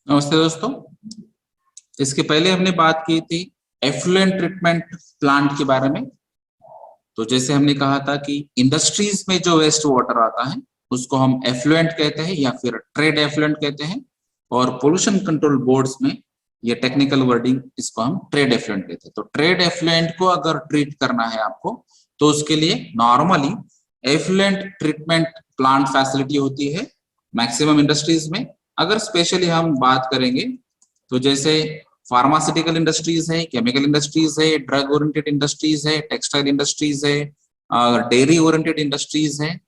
नमस्ते दोस्तों। इसके पहले हमने बात की थी एफ्लुएंट ट्रीटमेंट प्लांट के बारे में। तो जैसे हमने कहा था कि इंडस्ट्रीज में जो वेस्ट वाटर आता है उसको हम एफ्लुएंट कहते हैं या फिर ट्रेड एफ्लुएंट कहते हैं, और पोल्यूशन कंट्रोल बोर्ड्स में ये टेक्निकल वर्डिंग इसको हम ट्रेड एफ्लुएंट कहते हैं। तो ट्रेड एफ्लुएंट को अगर ट्रीट करना है आपको तो उसके लिए normally effluent treatment plant facility होती है मैक्सिमम इंडस्ट्रीज में। अगर स्पेशली हम बात करेंगे तो जैसे फार्मास्यूटिकल इंडस्ट्रीज है, केमिकल इंडस्ट्रीज है, ड्रग ओरिएंटेड इंडस्ट्रीज है, टेक्सटाइल इंडस्ट्रीज है, डेयरी ओरिएंटेड इंडस्ट्रीज है,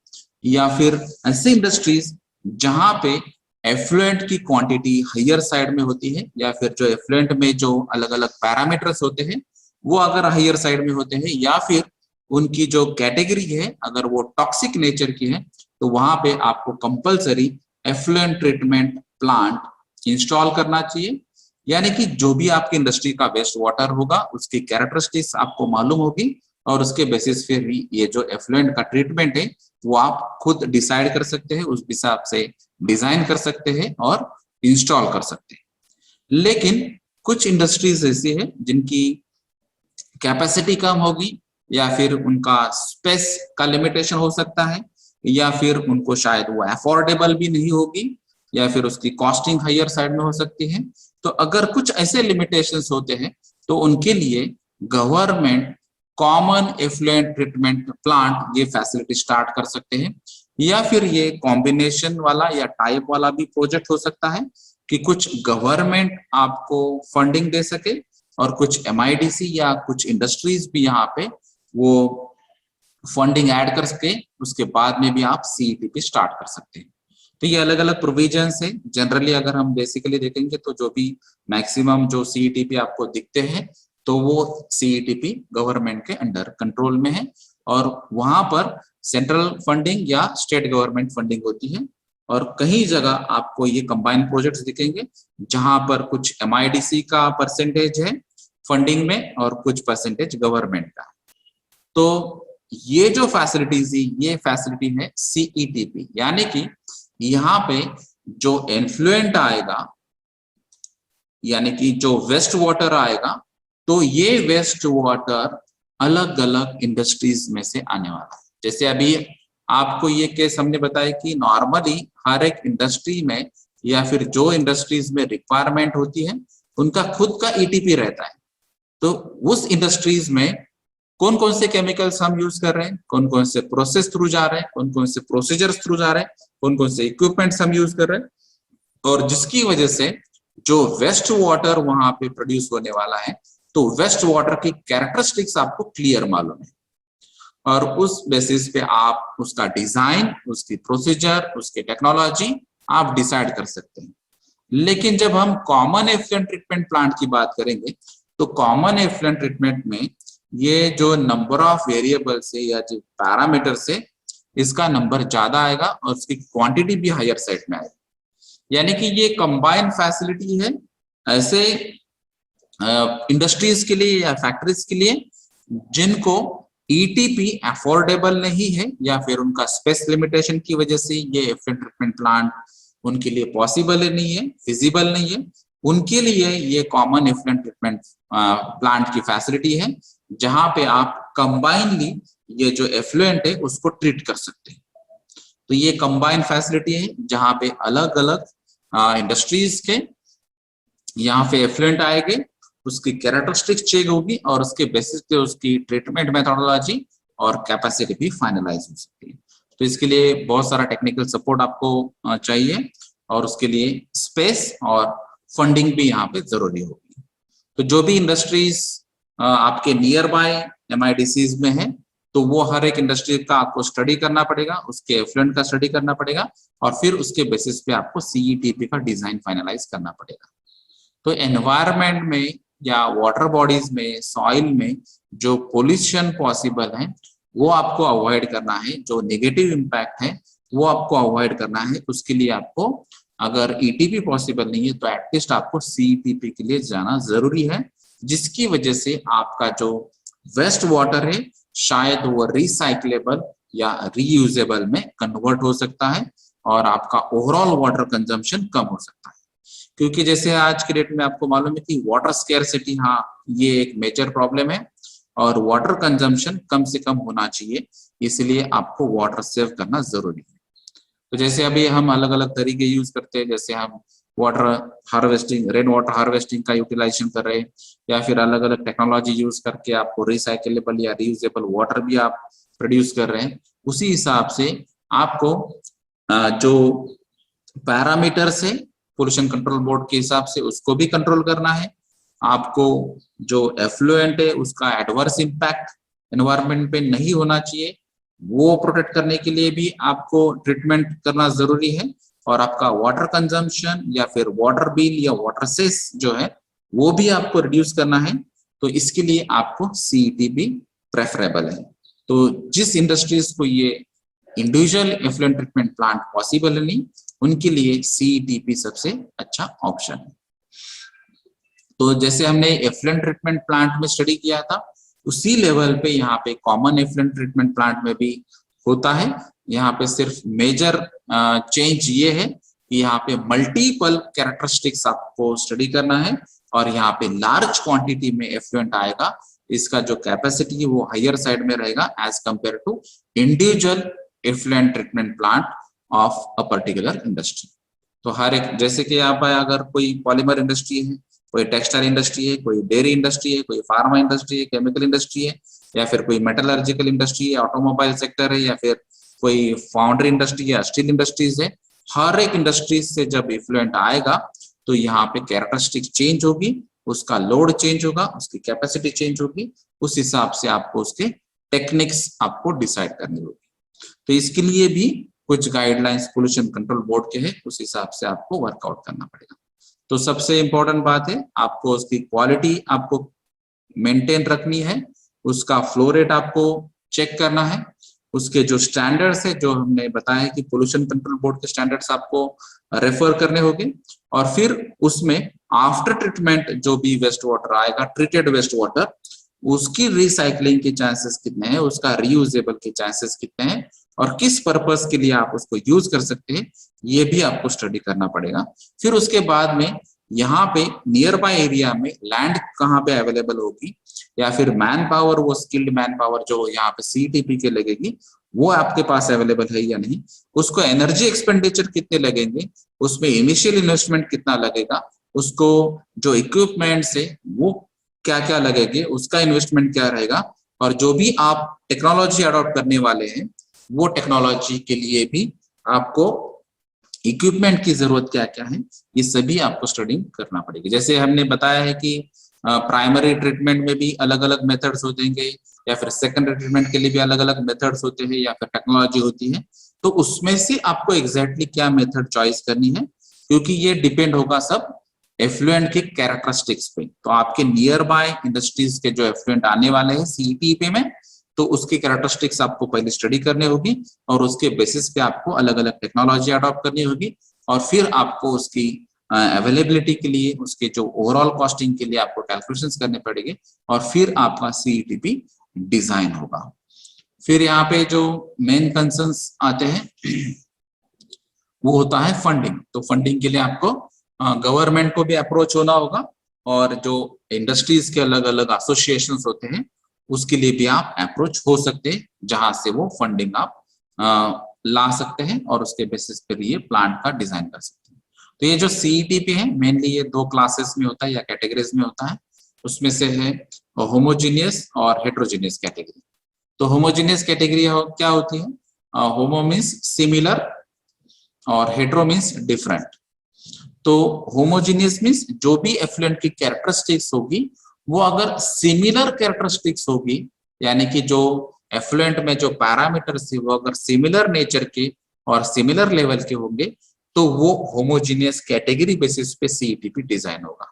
या फिर ऐसे इंडस्ट्रीज जहां पे एफ्लुएंट की क्वांटिटी हायर साइड में होती है, या फिर जो एफ्लुएंट में जो अलग अलग पैरामीटर्स होते हैं वो अगर हायर साइड में होते हैं, या फिर उनकी जो कैटेगरी है अगर वो टॉक्सिक नेचर की है, तो वहां पे आपको compulsory effluent treatment plant install करना चाहिए। यानी कि जो भी आपकी इंडस्ट्री का वेस्ट वाटर होगा उसकी कैरेक्टरिस्टिक्स आपको मालूम होगी, और उसके बेसिस पे भी ये जो एफ्लुएंट का ट्रीटमेंट है वो आप खुद डिसाइड कर सकते हैं, उस हिसाब से डिजाइन कर सकते हैं और इंस्टॉल कर सकते हैं। लेकिन कुछ इंडस्ट्रीज ऐसी है जिनकी कैपेसिटी कम होगी, या फिर उनका स्पेस का लिमिटेशन हो सकता है, या फिर उनको शायद वो अफोर्डेबल भी नहीं होगी, या फिर उसकी कॉस्टिंग हायर साइड में हो सकती है। तो अगर कुछ ऐसे लिमिटेशंस होते हैं तो उनके लिए government common effluent treatment plant ये फैसिलिटी स्टार्ट कर सकते हैं, या फिर ये कॉम्बिनेशन वाला या टाइप वाला भी प्रोजेक्ट हो सकता है कि कुछ गवर्नमेंट आपको फंडिंग दे सके और कुछ एमआईडीसी या कुछ इंडस्ट्रीज भी यहाँ पे वो फंडिंग ऐड कर सके, उसके बाद में भी आप सीईटीपी स्टार्ट कर सकते हैं। तो ये अलग अलग प्रोविजंस है। जनरली अगर हम बेसिकली देखेंगे तो जो भी मैक्सिमम जो सीईटीपी आपको दिखते हैं तो वो सीईटीपी गवर्नमेंट के अंडर कंट्रोल में है, और वहां पर सेंट्रल फंडिंग या स्टेट गवर्नमेंट फंडिंग होती है। और कई जगह आपको ये कंबाइंड प्रोजेक्ट्स दिखेंगे जहां पर कुछ एमआईडीसी का परसेंटेज है फंडिंग में और कुछ परसेंटेज गवर्नमेंट का। तो ये जो फैसिलिटीज है ये फैसिलिटी है सीईटीपी, यानी कि यहाँ पे जो एफ्लुएंट आएगा यानी कि जो वेस्ट वाटर आएगा तो ये वेस्ट वाटर अलग अलग इंडस्ट्रीज में से आने वाला है। जैसे अभी आपको ये केस हमने बताया कि नॉर्मली हर एक इंडस्ट्री में या फिर जो इंडस्ट्रीज में रिक्वायरमेंट होती है उनका खुद का ईटीपी रहता है। तो उस इंडस्ट्रीज में कौन कौन से केमिकल्स हम यूज कर रहे हैं, कौन कौन से प्रोसेस थ्रू जा रहे हैं, कौन कौन से प्रोसीजर्स थ्रू जा रहे हैं, कौन कौन से इक्विपमेंट्स हम यूज कर रहे हैं, और जिसकी वजह से जो वेस्ट वाटर वहां पे प्रोड्यूस होने वाला है तो वेस्ट वाटर की कैरेक्टरिस्टिक्स आपको क्लियर मालूम है, और उस बेसिस पे आप उसका डिजाइन, उसकी प्रोसीजर, उसकी टेक्नोलॉजी आप डिसाइड कर सकते हैं। लेकिन जब हम कॉमन एफ्लुएंट ट्रीटमेंट प्लांट की बात करेंगे तो कॉमन एफ्लुएंट ट्रीटमेंट में ये जो नंबर ऑफ वेरिएबल से या जो पैरामीटर से इसका नंबर ज्यादा आएगा और उसकी क्वांटिटी भी हायर साइड में आएगी। यानी कि ये कंबाइंड फैसिलिटी है ऐसे इंडस्ट्रीज के लिए या फैक्ट्रीज के लिए जिनको ईटीपी अफोर्डेबल नहीं है, या फिर उनका स्पेस लिमिटेशन की वजह से ये एफ्लुएंट ट्रीटमेंट प्लांट उनके लिए पॉसिबल नहीं है, फिजिबल नहीं है। उनके लिए ये कॉमन एफ्लुएंट ट्रीटमेंट प्लांट की फैसिलिटी है जहां पे आप कंबाइनली ये जो एफ्लुएंट है उसको ट्रीट कर सकते हैं। तो ये कंबाइंड फैसिलिटी है जहां पे अलग अलग इंडस्ट्रीज के यहाँ पे एफ्लुएंट आएंगे, उसकी कैरेक्टरिस्टिक्स चेक होगी और उसके बेसिस पे उसकी ट्रीटमेंट मेथोडोलॉजी और कैपेसिटी भी फाइनलाइज हो सकती है। तो इसके लिए बहुत सारा टेक्निकल सपोर्ट आपको चाहिए, और उसके लिए स्पेस और फंडिंग भी यहाँ पे जरूरी होगी। तो जो भी इंडस्ट्रीज आपके नियर बाय एमआईडीसीज में है तो वो हर एक इंडस्ट्री का आपको स्टडी करना पड़ेगा, उसके एफ्लुएंट का स्टडी करना पड़ेगा, और फिर उसके बेसिस पे आपको सीईटीपी का डिजाइन फाइनलाइज करना पड़ेगा। तो एनवायरनमेंट में या वाटर बॉडीज में, सॉइल में जो पोल्यूशन पॉसिबल है वो आपको अवॉइड करना है, जो नेगेटिव इम्पैक्ट है वो आपको अवॉइड करना है। उसके लिए आपको अगर ईटीपी पॉसिबल नहीं है तो एटलीस्ट आपको सीईटीपी के लिए जाना जरूरी है, जिसकी वजह से आपका जो वेस्ट वाटर है शायद वो रिसाइक्लेबल या रीयूजेबल में कन्वर्ट हो सकता है और आपका ओवरऑल वाटर कंजम्पशन कम हो सकता है। क्योंकि जैसे आज के डेट में आपको मालूम है कि वाटर स्केर्सिटी, हाँ ये एक मेजर प्रॉब्लम है और वाटर कंजम्पशन कम से कम होना चाहिए, इसलिए आपको वाटर सेव करना जरूरी है। तो जैसे अभी हम अलग अलग तरीके यूज करते हैं, जैसे हम water harvesting, rain water harvesting का यूटिलाइजेशन कर रहे हैं, या फिर अलग अलग टेक्नोलॉजी यूज करके आपको रिसाइकलेबल या रीयूजेबल वाटर भी आप प्रोड्यूस कर रहे हैं। उसी हिसाब से आपको जो पैरामीटर्स है पोल्यूशन कंट्रोल बोर्ड के हिसाब से उसको भी कंट्रोल करना है। आपको जो एफ्लुएंट है उसका एडवर्स इम्पैक्ट एनवायरनमेंट पे नहीं होना चाहिए, वो प्रोटेक्ट करने के लिए भी आपको ट्रीटमेंट करना जरूरी है। और आपका वाटर कंजम्पशन या फिर वाटर बिल या वाटर सेस जो है वो भी आपको रिड्यूस करना है। तो इसके लिए आपको सीईटी भी प्रेफरेबल है। तो जिस इंडस्ट्रीज को ये individual effluent treatment plant possible नहीं, उनके लिए सीईटीपी सबसे अच्छा ऑप्शन है। तो जैसे हमने एफ्लुएंट ट्रीटमेंट प्लांट में स्टडी किया था, उसी लेवल पे यहाँ पे कॉमन एफ्लुएंट ट्रीटमेंट प्लांट में भी होता है। यहाँ पे सिर्फ मेजर चेंज ये है कि यहाँ पे मल्टीपल कैरेक्टरिस्टिक्स आपको स्टडी करना है और यहाँ पे लार्ज क्वांटिटी में एफ्लुएंट आएगा, इसका जो कैपेसिटी है वो हायर साइड में रहेगा as compare to individual effluent treatment plant of a particular industry. तो हर एक, जैसे कि यहाँ पर अगर कोई पॉलीमर इंडस्ट्री है, कोई टेक्सटाइल इंडस्ट्री है, कोई डेयरी इंडस्ट्री है, कोई फार्मा इंडस्ट्री है, केमिकल इंडस्ट्री है, या फिर कोई मेटलर्जिकल इंडस्ट्री है, ऑटोमोबाइल सेक्टर है, या फिर कोई फाउंड्री इंडस्ट्री या स्टील इंडस्ट्रीज है, हर एक इंडस्ट्रीज से जब इफ्लुएंट आएगा तो यहाँ पे कैरेक्टरिस्टिक चेंज होगी, उसका लोड चेंज होगा, उसकी कैपेसिटी चेंज होगी, उस हिसाब से आपको उसके टेक्निक्स आपको डिसाइड करनी होगी। तो इसके लिए भी कुछ गाइडलाइंस पोल्यूशन कंट्रोल बोर्ड के हैं, उस हिसाब से आपको वर्कआउट करना पड़ेगा। तो सबसे इंपॉर्टेंट बात है आपको उसकी क्वालिटी आपको मेंटेन रखनी है, उसका फ्लो रेट आपको चेक करना है, उसके जो स्टैंडर्ड्स है जो हमने बताया कि पोल्यूशन कंट्रोल बोर्ड के स्टैंडर्ड्स आपको रेफर करने होंगे, और फिर उसमें आफ्टर ट्रीटमेंट जो भी वेस्ट वाटर आएगा, ट्रीटेड वेस्ट वाटर, उसकी रिसाइकलिंग के चांसेस कितने हैं, उसका रीयूजेबल के चांसेस कितने हैं, और किस पर्पस के लिए आप उसको यूज कर सकते हैं, ये भी आपको स्टडी करना पड़ेगा। फिर उसके बाद में यहाँ पे नियर बाय एरिया में लैंड कहाँ पे अवेलेबल होगी, या फिर मैन पावर, वो स्किल्ड मैन पावर जो यहाँ पे सीटीपी के लगेगी वो आपके पास अवेलेबल है या नहीं, उसको एनर्जी एक्सपेंडिचर कितने लगेंगे, उसमें इनिशियल इन्वेस्टमेंट कितना लगेगा, उसको जो इक्विपमेंट्स है वो क्या क्या लगेंगे, उसका इन्वेस्टमेंट क्या रहेगा, और जो भी आप टेक्नोलॉजी अडॉप्ट करने वाले हैं वो टेक्नोलॉजी के लिए भी आपको इक्विपमेंट की जरूरत क्या क्या है, ये सभी आपको स्टडी करना पड़ेगी। जैसे हमने बताया है कि प्राइमरी ट्रीटमेंट में भी अलग अलग मेथड्स होते हैं, या फिर सेकेंडरी ट्रीटमेंट के लिए भी अलग अलग मेथड्स होते हैं, या फिर टेक्नोलॉजी होती है, तो उसमें से आपको एग्जैक्टली क्या मेथड चॉइस करनी है, क्योंकि ये डिपेंड होगा सब एफ्लुएंट के कैरेक्टरिस्टिक्स पे। तो आपके नियर बाय इंडस्ट्रीज के जो एफ्लुएंट आने वाले हैं सीईटीपी में, तो उसकी कैरेक्टरिस्टिक्स आपको पहले स्टडी करने होगी, और उसके बेसिस पे आपको अलग अलग टेक्नोलॉजी अडॉप्ट करनी होगी, और फिर आपको उसकी अवेलेबिलिटी के लिए, उसके जो ओवरऑल कॉस्टिंग के लिए आपको कैलकुलेशंस करने पड़ेंगे, और फिर आपका सीईटीपी डिजाइन होगा। फिर यहाँ पे जो मेन कंसर्न्स आते हैं वो होता है फंडिंग। तो फंडिंग के लिए आपको गवर्नमेंट को भी अप्रोच होना होगा, और जो इंडस्ट्रीज के अलग अलग एसोसिएशंस होते हैं उसके लिए भी आप अप्रोच हो सकते हैं, जहां से वो फंडिंग आप ला सकते हैं और उसके बेसिस पर ये प्लांट का डिजाइन कर सकते हैं। तो ये जो सीईटीपी है मेनली ये दो क्लासेस में होता है या कैटेगरीज में होता है, उसमें से है होमोजीनियस और हेट्रोजीनियस कैटेगरी। तो होमोजीनियस कैटेगरी क्या होती है, होमो मीन्स सिमिलर और हेट्रो मीन्स डिफरेंट। तो होमोजीनियस मीन्स जो भी एफ्लुएंट की कैरेक्टरिस्टिक्स होगी वो अगर सिमिलर कैरेक्टरिस्टिक्स होगी, यानी कि जो एफ्लुएंट में जो पैरामीटर्स है वो अगर सिमिलर नेचर के और सिमिलर लेवल के होंगे, तो वो होमोजीनियस कैटेगरी बेसिस पे सीईटीपी डिजाइन होगा।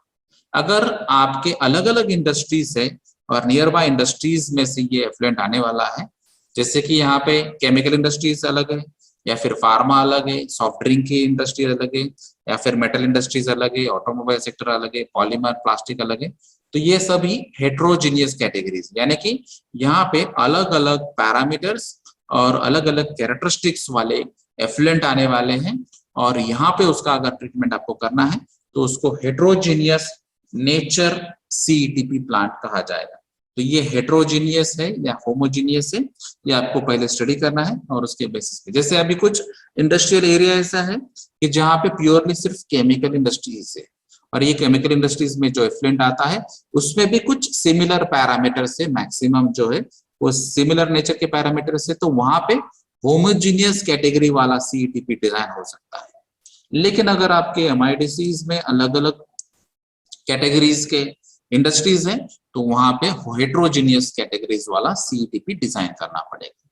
अगर आपके अलग अलग इंडस्ट्रीज है और नियर बाय इंडस्ट्रीज में से ये एफ्लुएंट आने वाला है, जैसे कि यहाँ पे केमिकल इंडस्ट्रीज अलग है, या फिर फार्मा अलग है, सॉफ्ट ड्रिंक की इंडस्ट्री अलग है, या फिर मेटल इंडस्ट्रीज अलग है, ऑटोमोबाइल सेक्टर अलग है, पॉलीमर प्लास्टिक अलग है, तो ये सभी हेट्रोजीनियस कैटेगरीज, यानी कि यहाँ पे अलग अलग पैरामीटर्स और अलग अलग कैरेक्टरिस्टिक्स वाले एफ्लुएंट आने वाले हैं, और यहाँ पे उसका अगर ट्रीटमेंट आपको करना है तो उसको हेट्रोजीनियस नेचर सीईटीपी प्लांट कहा जाएगा। तो ये हेट्रोजीनियस है या होमोजीनियस है, ये आपको पहले स्टडी करना है और उसके बेसिस पे। जैसे अभी कुछ इंडस्ट्रियल एरिया ऐसा है कि जहाँ पे प्योरली सिर्फ केमिकल इंडस्ट्रीज है, और ये केमिकल इंडस्ट्रीज में जो एफ्लुएंट आता है उसमें भी कुछ सिमिलर पैरामीटर से, मैक्सिमम जो है वो सिमिलर नेचर के पैरामीटर से, तो वहां पे होमोजीनियस कैटेगरी वाला सीईटीपी डिजाइन हो सकता है। लेकिन अगर आपके एमआईडीसीज में अलग अलग कैटेगरीज के इंडस्ट्रीज हैं, तो वहां पे हेट्रोजीनियस कैटेगरीज वाला सीईटीपी डिजाइन करना पड़ेगा।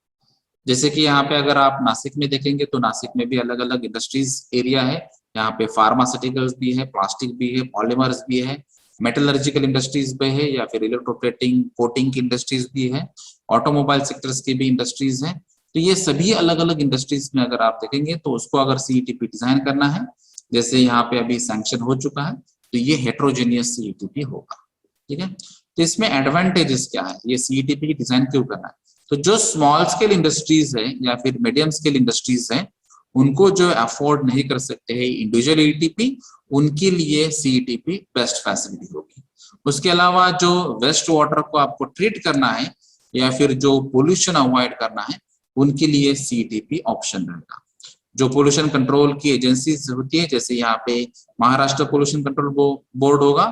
जैसे कि यहाँ पे अगर आप नासिक में देखेंगे तो नासिक में भी अलग अलग इंडस्ट्रीज एरिया है। यहाँ पे फार्मास्यूटिकल्स भी है, प्लास्टिक भी है, पॉलीमर्स भी है, मेटलर्जिकल इंडस्ट्रीज भी है, या फिर इलेक्ट्रोप्लेटिंग कोटिंग की इंडस्ट्रीज भी है, ऑटोमोबाइल सेक्टर्स की भी इंडस्ट्रीज है। तो ये सभी अलग अलग इंडस्ट्रीज में अगर आप देखेंगे तो उसको अगर सीईटीपी डिजाइन करना है, जैसे यहाँ पे अभी सैंक्शन हो चुका है, तो ये हेट्रोजीनियस सीईटीपी होगा। ठीक है, तो इसमें एडवांटेजेस क्या है, ये सीईटीपी की डिजाइन क्यों करना है? तो जो स्मॉल स्केल इंडस्ट्रीज है या फिर मीडियम स्केल इंडस्ट्रीज है, उनको जो अफोर्ड नहीं कर सकते हैं इंडिविजुअल ईटीपी, उनके लिए सीईटीपी बेस्ट फैसिलिटी होगी। उसके अलावा जो वेस्ट वाटर को आपको ट्रीट करना है या फिर जो पोल्यूशन अवॉइड करना है, उनके लिए सीईटीपी ऑप्शन रहेगा। जो पोल्यूशन कंट्रोल की एजेंसीज होती है, जैसे यहाँ पे महाराष्ट्र पोल्यूशन कंट्रोल बोर्ड होगा,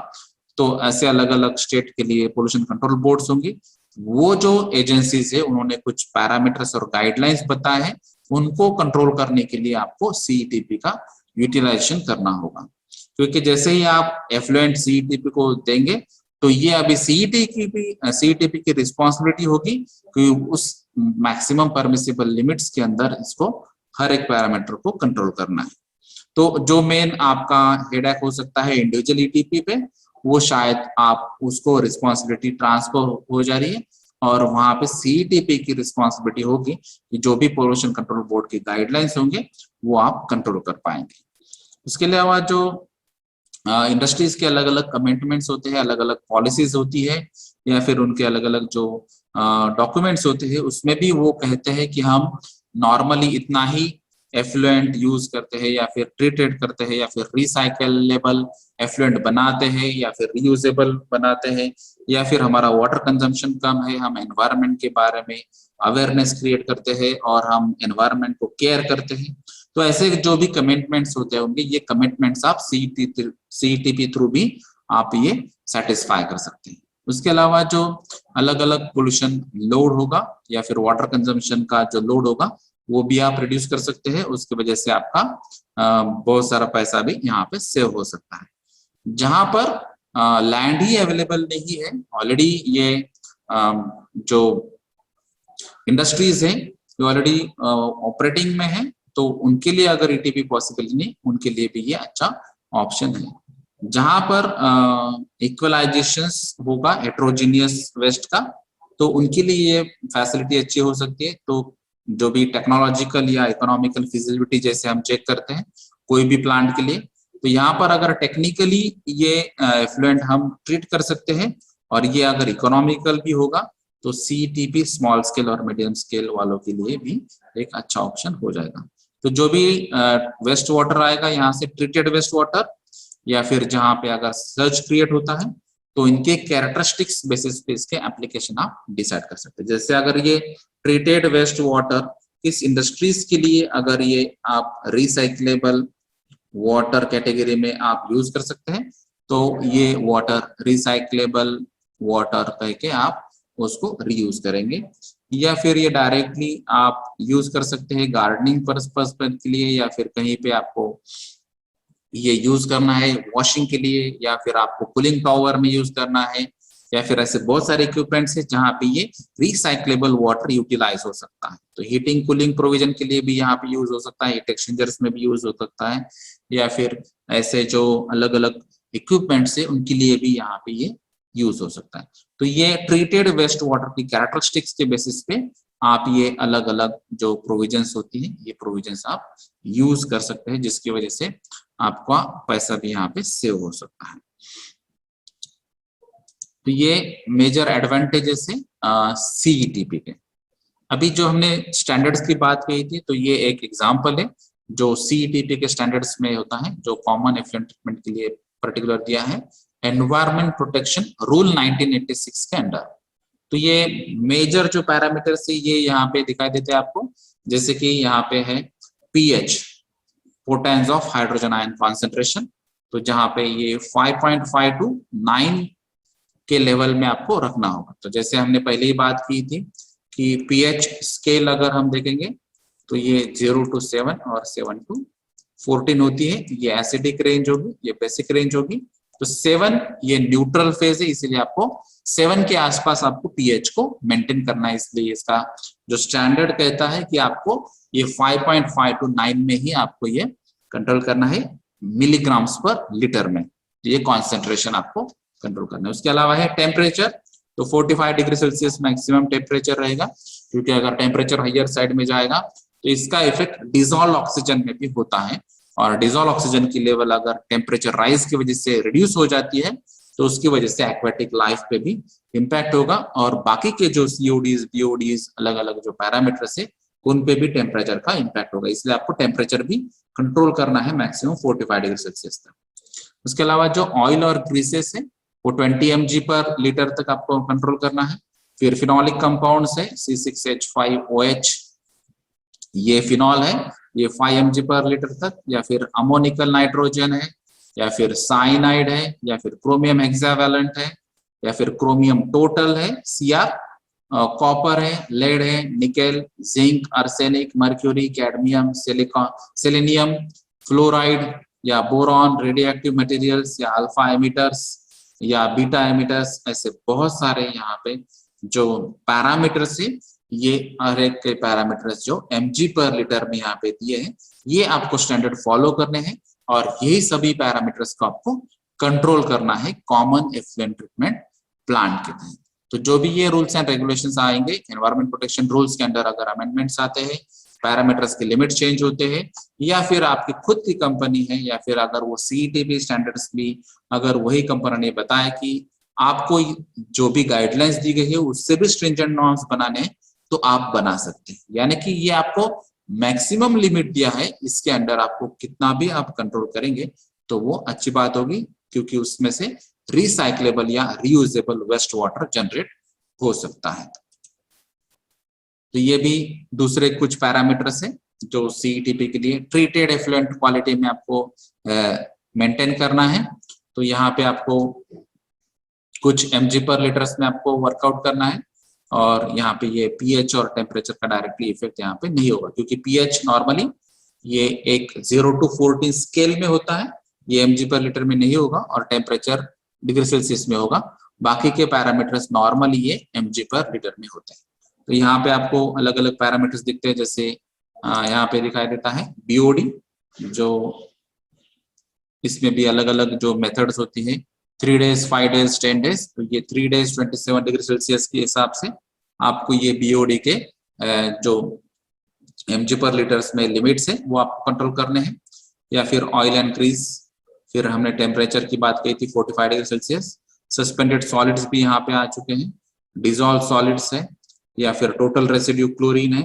तो ऐसे अलग अलग स्टेट के लिए पोल्यूशन कंट्रोल बोर्ड्स होंगे। वो जो एजेंसीज है उन्होंने कुछ पैरामीटर्स और गाइडलाइंस बताए हैं, उनको कंट्रोल करने के लिए आपको सीईटीपी का यूटिलाइजेशन करना होगा। क्योंकि जैसे ही आप एफ्लुएंट सीईटीपी को देंगे, तो ये अभी सीईटीपी की रिस्पॉन्सिबिलिटी होगी कि उस मैक्सिमम परमिसिबल लिमिट्स के अंदर इसको हर एक पैरामीटर को कंट्रोल करना है। तो जो मेन आपका हेडेक हो सकता है इंडिविजुअल ईटीपी पे, वो शायद आप उसको रिस्पॉन्सिबिलिटी ट्रांसफर हो जा रही है, और वहां पे सीईटीपी की रिस्पॉन्सिबिलिटी होगी कि जो भी पोल्यूशन कंट्रोल बोर्ड की गाइडलाइंस होंगे वो आप कंट्रोल कर पाएंगे। उसके अलावा जो इंडस्ट्रीज के अलग अलग कमिटमेंट्स होते हैं, अलग अलग पॉलिसीज होती है, या फिर उनके अलग अलग जो डॉक्यूमेंट्स होते हैं, उसमें भी वो कहते हैं कि हम नॉर्मली इतना ही एफ्लुएंट यूज करते हैं या फिर ट्रीटेड करते हैं या फिर रिसाइकलेबल एफ्लुएंट बनाते हैं या फिर रीयूजेबल बनाते हैं, या फिर हमारा वाटर कंजम्पशन कम है, हम एनवायरनमेंट के बारे में अवेयरनेस क्रिएट करते हैं और हम एनवायरनमेंट को केयर करते हैं। तो ऐसे जो भी कमिटमेंट्स होते होंगे, ये कमिटमेंट्स आप सीईटीपी थ्रू भी आप ये सेटिस्फाई कर सकते हैं। उसके अलावा जो अलग अलग पोल्यूशन लोड होगा या फिर वाटर कंजम्पशन का जो लोड होगा, वो भी आप रिड्यूस कर सकते हैं। उसकी वजह से आपका बहुत सारा पैसा भी यहाँ पे सेव हो सकता है। जहां पर लैंड ही अवेलेबल नहीं है, ऑलरेडी ये जो इंडस्ट्रीज हैं जो ऑलरेडी ऑपरेटिंग में है, तो उनके लिए अगर ईटीपी पॉसिबल नहीं, उनके लिए भी ये अच्छा ऑप्शन है। जहां पर इक्वलाइजेशन होगा हेट्रोजीनियस वेस्ट का, तो उनके लिए ये फैसिलिटी अच्छी हो सकती है। तो जो भी टेक्नोलॉजिकल या इकोनॉमिकल फिजिबिलिटी जैसे हम चेक करते हैं कोई भी प्लांट के लिए, तो यहाँ पर अगर टेक्निकली ये एफ्लुएंट हम ट्रीट कर सकते हैं और ये अगर इकोनॉमिकल भी होगा, तो सीईटीपी स्मॉल स्केल और मीडियम स्केल वालों के लिए भी एक अच्छा ऑप्शन हो जाएगा। तो जो भी वेस्ट वाटर आएगा यहाँ से, ट्रीटेड वेस्ट वाटर या फिर जहाँ पे अगर सर्च क्रिएट होता है, तो इनके कैरेक्टरिस्टिक्स बेसिस पे इसके एप्लीकेशन आप डिसाइड कर सकते हैं। जैसे अगर ये ट्रीटेड वेस्ट वाटर इस इंडस्ट्रीज के लिए अगर ये आप रिसाइक्लेबल वाटर कैटेगरी में आप यूज कर सकते हैं, तो ये वाटर रिसाइक्लेबल वाटर कह के आप उसको रीयूज करेंगे, या फिर ये डायरेक्टली आप यूज कर सकते हैं गार्डनिंग पर्पस के लिए, या फिर कहीं पे आपको ये यूज करना है वॉशिंग के लिए, या फिर आपको कूलिंग टावर में यूज करना है, या फिर ऐसे बहुत सारे इक्विपमेंट्स है जहाँ पे ये रिसाइक्लेबल वाटर यूटिलाइज हो सकता है। तो हीटिंग कूलिंग प्रोविजन के लिए भी यहाँ पे यूज हो सकता है, हीट एक्सचेंजर्स में भी यूज हो सकता है, या फिर ऐसे जो अलग अलग इक्विपमेंट्स है उनके लिए भी यहाँ पे ये यूज हो सकता है। तो ये ट्रीटेड वेस्ट वाटर की कैरेक्टरिस्टिक्स के बेसिस पे आप ये अलग अलग जो प्रोविजंस होती है, ये प्रोविजंस आप यूज कर सकते हैं, जिसकी वजह से आपका पैसा भी यहाँ पे सेव हो सकता है। तो ये मेजर एडवांटेजेस है सीईटीपी के। अभी जो हमने स्टैंडर्ड्स की बात कही थी, तो ये एक एग्जांपल है जो CETP के स्टैंडर्ड्स में होता है, जो कॉमन एफ्लुएंट ट्रीटमेंट के लिए पर्टिकुलर दिया है, एनवायरमेंट प्रोटेक्शन रूल 1986 के अंडर। तो ये मेजर जो पैरामीटर्स है ये यहाँ पे दिखाई देते हैं आपको, जैसे कि यहाँ पे है pH, potence of hydrogen ion concentration, तो जहाँ पे ये 5.5 to 9 के लेवल में आपको रखना होगा। तो जैसे हमने पहले ही बात की थी कि pH स्केल अगर हम देखेंगे तो ये 0 to 7 और 7 to 14 होती है, ये एसिडिक रेंज होगी, ये बेसिक रेंज होगी। तो 7 ये न्यूट्रल फेज है, इसीलिए आपको 7 के आसपास आपको pH को मेंटेन करना है, इसलिए इसका जो स्टैंडर्ड कहता है कि आपको ये 5.5 to 9 में ही आपको ये कंट्रोल करना है मिलीग्राम्स पर लीटर में, ये कॉन्सेंट्रेशन आपको कंट्रोल करना है। उसके अलावा है टेम्परेचर, तो 45 डिग्री सेल्सियस मैक्सिमम टेम्परेचर रहेगा, क्योंकि अगर टेम्परेचर हायर साइड में जाएगा तो इसका इफेक्ट डिजोल्व ऑक्सीजन में भी होता है, और डिजोल्व ऑक्सीजन की लेवल अगर टेम्परेचर राइज की वजह से रिड्यूस हो जाती है तो उसकी वजह से एक्वेटिक लाइफ पे भी इम्पैक्ट होगा, और बाकी के जो CODs, BODs अलग अलग जो पैरामीटर्स है उन पे भी टेम्परेचर का इम्पैक्ट होगा, इसलिए आपको टेम्परेचर भी कंट्रोल करना है मैक्सिमम 45 डिग्री सेल्सियस तक। उसके अलावा जो ऑयल और ग्रीसेस है वो 20 mg पर लीटर तक आपको कंट्रोल करना है। फिर फिनोलिक कंपाउंड्स है C6H5OH, ये फिनॉल है, ये 5 mg पर लीटर तक, या फिर अमोनिकल नाइट्रोजन है, या फिर साइनाइड है, या फिर क्रोमियम हेक्सावैलेंट है, या फिर क्रोमियम टोटल है CR, कॉपर है, लेड है, nickel, zinc, arsenic, mercury, cadmium, silicon, selenium, fluoride या बोरॉन, रेडियोएक्टिव मटेरियल्स या अल्फा एमिटर्स या बीटा एमिटर्स, ऐसे बहुत सारे यहाँ पे जो पैरामीटर्स है, ये हर एक के पैरामीटर्स जो mg पर लीटर में यहाँ पे दिए हैं, ये आपको स्टैंडर्ड फॉलो करने हैं, और यही सभी पैरामीटर्स को आपको कंट्रोल करना है कॉमन एफ्लुएंट ट्रीटमेंट प्लांट के तहत। तो जो भी ये रूल्स एंड रेगुलेशंस आएंगे एनवायरमेंट प्रोटेक्शन रूल्स के अंडर, अगर अमेंडमेंट्स आते हैं, पैरामीटर्स के लिमिट चेंज होते हैं, या फिर आपकी खुद की कंपनी है, या फिर अगर वो CETP स्टैंडर्ड्स भी अगर वही कंपनी ने बताया कि आपको जो भी गाइडलाइंस दी गई है उससे भी स्ट्रिंजेंट नॉर्म्स बनाने हैं, तो आप बना सकते हैं। यानी कि ये आपको मैक्सिमम लिमिट दिया है, इसके अंडर आपको कितना भी आप कंट्रोल करेंगे तो वो अच्छी बात होगी, क्योंकि उसमें से रिसाइक्लेबल या रीयूजेबल वेस्ट वाटर जनरेट हो सकता है। तो ये भी दूसरे कुछ पैरामीटर्स हैं जो CETP के लिए ट्रीटेड एफ्लुएंट क्वालिटी में आपको मेंटेन करना है। तो यहाँ पे आपको कुछ mg पर लीटर्स में आपको वर्कआउट करना है, और यहाँ पे ये pH और टेम्परेचर का डायरेक्टली इफेक्ट यहाँ पे नहीं होगा, क्योंकि pH नॉर्मली ये एक 0 to 14 स्केल में होता है, ये mg पर लीटर में नहीं होगा, और टेम्परेचर डिग्री सेल्सियस में होगा। बाकी के पैरामीटर्स नॉर्मली ये mg पर लीटर में होते हैं। तो यहाँ पे आपको अलग अलग पैरामीटर्स दिखते हैं, जैसे यहाँ पे दिखाई देता है BOD, जो इसमें भी अलग अलग जो मेथड्स होती है, 3 days, 5 days, 10 days। तो ये 3 days 27 डिग्री सेल्सियस के हिसाब से आपको ये BOD के जो mg पर लीटर्स में लिमिट्स है वो आपको कंट्रोल करने हैं। या फिर ऑयल एंड ग्रीस, फिर हमने टेम्परेचर की बात कही थी 45 डिग्री सेल्सियस। सस्पेंडेड सॉलिड्स भी यहाँ पे आ चुके हैं, डिजोल्व सॉलिड्स है, या फिर टोटल रेसिड्यू क्लोरीन है,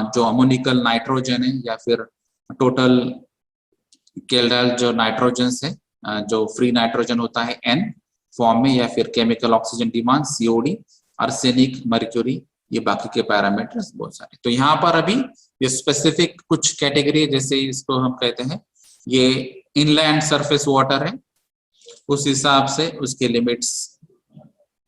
जो अमोनिकल नाइट्रोजन है, या फिर टोटल केल्डाइल जो नाइट्रोजन है, जो फ्री नाइट्रोजन होता है N फॉर्म में, या फिर chemical oxygen demand COD, arsenic, mercury, ये बाकी के पैरामीटर्स बहुत सारे। तो यहाँ पर अभी ये स्पेसिफिक कुछ कैटेगरी, जैसे इसको हम कहते हैं ये इनलैंड सरफेस वाटर है, उस हिसाब से उसके लिमिट्स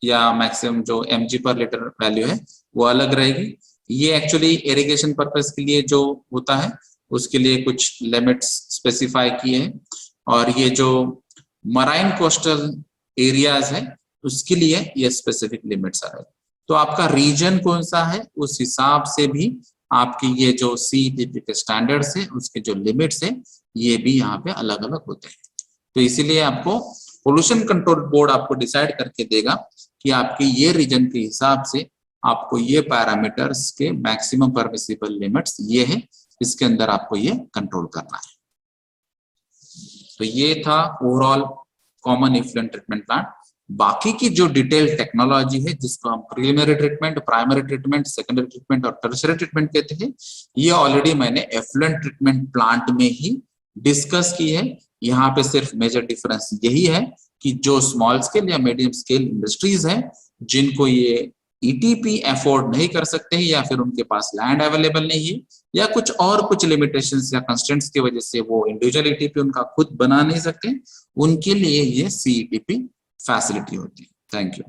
या मैक्सिमम जो mg पर लीटर वैल्यू है वो अलग रहेगी। ये एक्चुअली इरिगेशन पर्पस के लिए जो होता है उसके लिए कुछ लिमिट्स स्पेसिफाई किए हैं, और ये जो मराइन कोस्टल एरियाज है उसके लिए ये स्पेसिफिक लिमिट्स आ रहे हैं। तो आपका रीजन कौन सा है उस हिसाब से भी आपकी ये जो CETP के स्टैंडर्ड्स है उसके जो लिमिट्स है ये भी यहाँ पे अलग अलग होते हैं। तो इसीलिए आपको पोल्यूशन कंट्रोल बोर्ड आपको डिसाइड करके देगा कि आपके ये रीजन के हिसाब से आपको ये पैरामीटर्स के मैक्सिमम परमिसिबल लिमिट्स ये है, इसके अंदर आपको ये कंट्रोल करना है। तो ये था overall common effluent treatment plant. बाकी की जो डिटेल टेक्नोलॉजी है जिसको हम preliminary treatment, primary treatment, secondary treatment और टर्शियरी ट्रीटमेंट कहते हैं, ये ऑलरेडी मैंने एफ्लुएंट ट्रीटमेंट प्लांट में ही डिस्कस की है। यहाँ पे सिर्फ मेजर डिफरेंस यही है कि जो स्मॉल स्केल या मीडियम स्केल इंडस्ट्रीज हैं जिनको ये ईटीपी अफोर्ड नहीं कर सकते हैं या फिर उनके पास लैंड अवेलेबल नहीं है या कुछ लिमिटेशंस या कंस्ट्रेंट्स की वजह से वो इंडिविजुअल ईटीपी उनका खुद बना नहीं सकते, उनके लिए ये सीईटीपी फैसिलिटी होती है। Thank you.